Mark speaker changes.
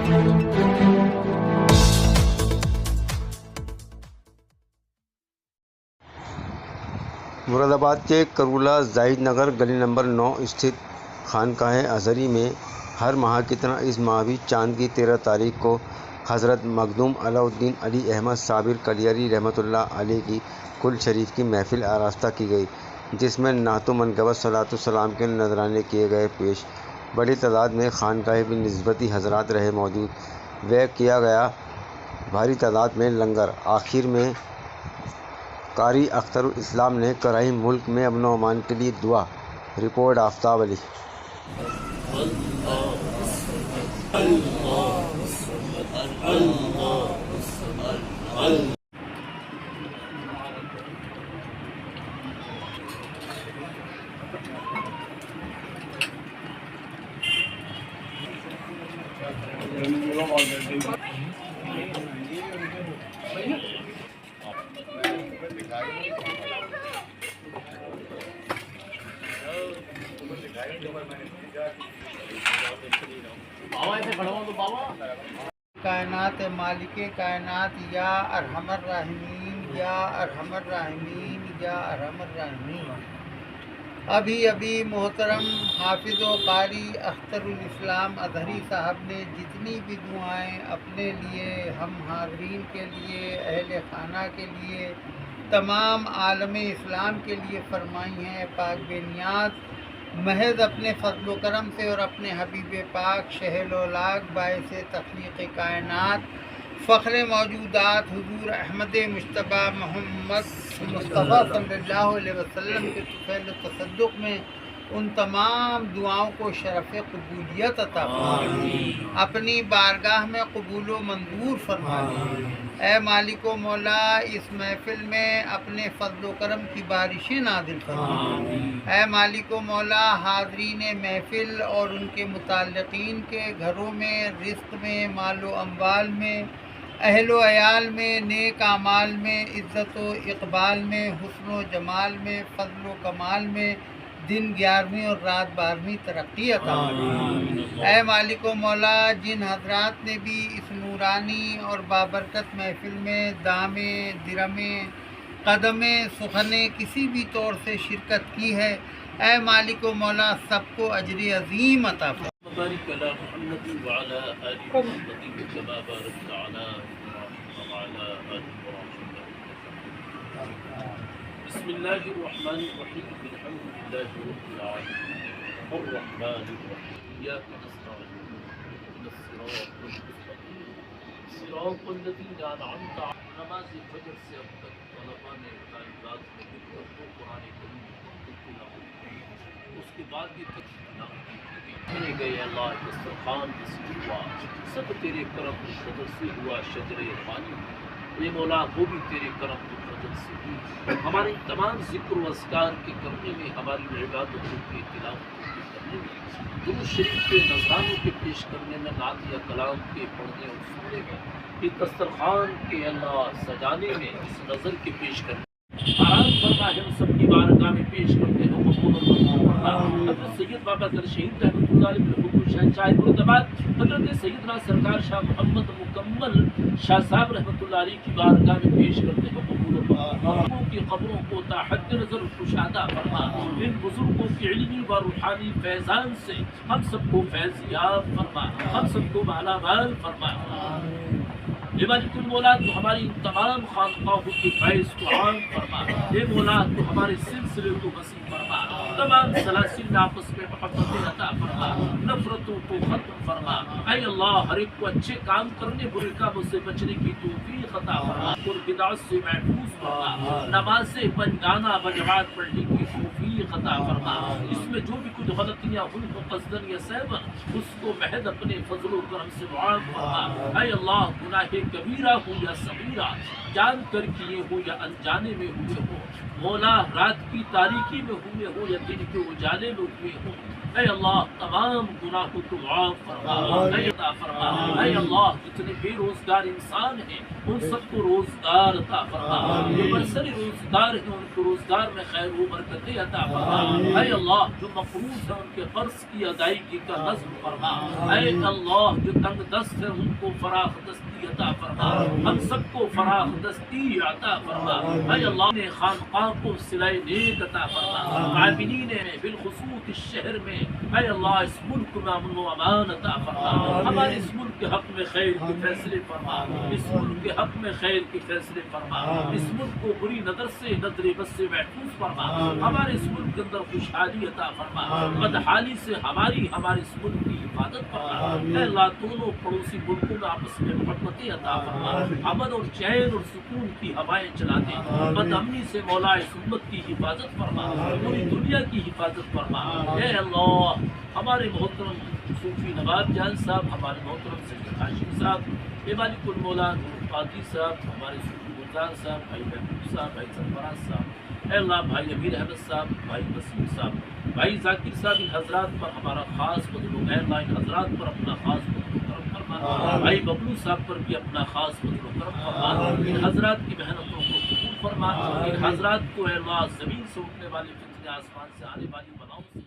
Speaker 1: مراد آباد کے کرولہ زاہد نگر گلی نمبر 9 استھت خانقاہ ازہری میں ہر ماہ کی طرح اس ماہ بھی چاند کی 13 تاریخ کو حضرت مخدوم علاء الدین علی احمد صابر کلیری رحمۃ اللہ علیہ کی کل شریف کی محفل آراستہ کی گئی، جس میں نعت و منقبت صلاۃ السلام کے نذرانے کیے گئے پیش۔ بڑی تعداد میں خانقاہ بھی نسبتی حضرات رہے موجود و کیا گیا بھاری تعداد میں لنگر۔ آخر میں قاری اختر الاسلام نے کرائی ملک میں امن و امان کے لیے دعا۔ رپورٹ آفتاب علی۔
Speaker 2: کائنات مالک کائنات یا ارحم الراحمین یا ارحم الراحمین یا ارحم الراحمین۔ ابھی محترم حافظ و قاری اختر الاسلام ازہری صاحب نے جتنی بھی دعائیں اپنے لیے، ہم حاضرین کے لیے، اہل خانہ کے لیے، تمام عالم اسلام کے لیے فرمائی ہیں، پاک بے نیاز محض اپنے فضل و کرم سے اور اپنے حبیب پاک شہل و لاغ باعث تخلیق کائنات فخر موجودات حضور احمد مجتبی محمد مصطفیٰ صلی اللہ علیہ وسلم کے طفیل تصدق میں ان تمام دعاؤں کو شرف قبولیت عطا فرمائے، اپنی بارگاہ میں قبول و منظور فرمائے۔ اے مالک و مولا، اس محفل میں اپنے فضل و کرم کی بارشیں نازل فرمائے۔ اے مالک و مولا، حاضرین محفل اور ان کے متعلقین کے گھروں میں، رزق میں، مال و اموال میں، اہل و عیال میں، نیک اعمال میں، عزت و اقبال میں، حسن و جمال میں، فضل و کمال میں، دن 11ویں اور رات 12ویں ترقی عطا فرمائے۔ اے مالک و مولا، جن حضرات نے بھی اس نورانی اور بابرکت محفل میں دامے، درمے، قدمے، سخنے کسی بھی طور سے شرکت کی ہے، اے مالک و مولا سب کو اجر عظیم عطا فرمائے۔
Speaker 3: بارك على محمد وعلى آل محمد كما باركت على إبراهيم وعلى آل إبراهيم. بسم الله الرحمن الرحيم الحمد لله رب العالمين الرحمن الرحيم إياك نستعين اهدنا الصراط المستقيم صراط الذين أنعمت عليهم نماز فجر سے اب تک طلباء نے طالبات نے مل کر دو قرآن کریم کی تلاوت، اس کے بعد بھی میرے گئے اللہ دسترخوان سے ہوا، سب تیرے کرم و فضل سے ہوا، شجر پانی یہ مولا وہ بھی تیرے کرم و فضل سے ہوئی۔ ہمارے تمام ذکر و اذکار کے کرنے میں، ہماری عبادتوں کے تلاوتوں کے کرنے میں، درود شریف کے نذرانوں کے پیش کرنے میں، نعت یا کلام کے پڑھنے اور سننے میں، یہ دسترخوان کے اللہ سجانے میں، اس نظر کے پیش کرنے آرام فرما ہم سب کی بارگاہ میں پیش کرتے ہیں، قبول و منظور فرما۔ حضرت سید بابا در شہید رحمۃ اللہ علیہ حکم شہنشاہ مراد آباد حضرت سیدنا سرکار شاہ محمد مکمل شاہ صاحب رحمۃ اللہ علیہ کی بارگاہ میں پیش کرتے ہیں، قبول و منظور کی قبروں کو تا حد نظر کشادہ فرما۔ ان بزرگوں کے علمی و روحانی فیضان سے ہم سب کو فیض یاب فرما، ہم سب کو مالا مال فرما۔ اے مالک المولا، تو ہماری تمام خانقاہوں کے فیض کو عام فرما۔ اے مولا، تو ہمارے سلسلے کو وسیع فرما، تمام سلاسل آپس میں محبت عطا فرما، نفرتوں کو ختم فرما۔ اے اللہ، ہر ایک کو اچھے کام کرنے، برے کاموں سے بچنے کی توفیق عطا فرما، اور بدعت سے محفوظ فرما۔ نماز پنجانہ بجماعت پڑھنے کی توفیق عطا فرما۔ اس میں جو بھی کچھ غلطیاں ہوئی ہو قصدن یا سہون، اس کو محض اپنے فضل و کرم سے معاف فرما۔ اے اللہ، گناہ کبیرہ ہو یا صغیرہ، جان کر کیے ہو یا انجانے میں ہوئے ہو، مولا رات کی تاریکی میں ہوئے ہو یا دن کے اجالے میں ہوئے ہو، اے اللہ تمام گناہوں کو معاف فرما، اے عطا فرما، اے اللہ جتنے بے روزگار انسان ہیں ان سب کو روزگار عطا فرما، جو برسری روزگار ہیں ان کو روزگار میں خیر و برکتیں عطا فرما، اے اللہ جو مقروض ہیں ان کے قرض کی ادائیگی کا نظم فرما، اے اللہ جو تنگ دست ہیں ان کو فراخ دستی عطا فرما، ہم سب کو فراخ دستی عطا فرما، اے اللہ نے خانقاہ کو صلہ نیک عطا فرما، عاملین نے بالخصوص اس شہر میں اے اللہ اس ملک میں امن و امان عطا فرما، ہمارے اس ملک کے حق میں خیر کے فیصلے فرما، اس ملک کے حق میں خیر کے فیصلے فرما، اس ملک کو بری نظر سے نظر بد سے محفوظ فرما، ہمارے اس ملک کے اندر خوشحالی عطا فرما، بدحالی سے ہمارے اس ملک کی حفاظت فرما، اے اللہ دونوں پڑوسی ملکوں میں آپس میں محبتیں عطا فرما، امن اور چین اور سکون کی ہوائیں چلا دے، بد امنی سے مولا اس امت کی حفاظت فرما، پوری دنیا کی حفاظت فرما، اے اللہ ہمارے محترم صوفی نواب جان صاحب، ہمارے محترم سید ہاشم صاحب، مالک المولا نور قادری صاحب، ہمارے صوفی گلزار صاحب، بھائی محبوب صاحب، بھائی سرفراز صاحب، اے اللہ بھائی امیر احمد صاحب، بھائی وسیم صاحب، بھائی ذاکر صاحب، ان حضرات پر ہمارا خاص فضل و اے اللہ ان حضرات پر اپنا خاص فضل و کرم فرما، بھائی ببلو صاحب پر بھی اپنا خاص فضل و کرم فرما، ان حضرات کی محنتوں کو قبول فرما، ان حضرات کو اے اللہ زمین سے اٹھنے والے فتنے آسمان سے آنے والی بلاؤں سے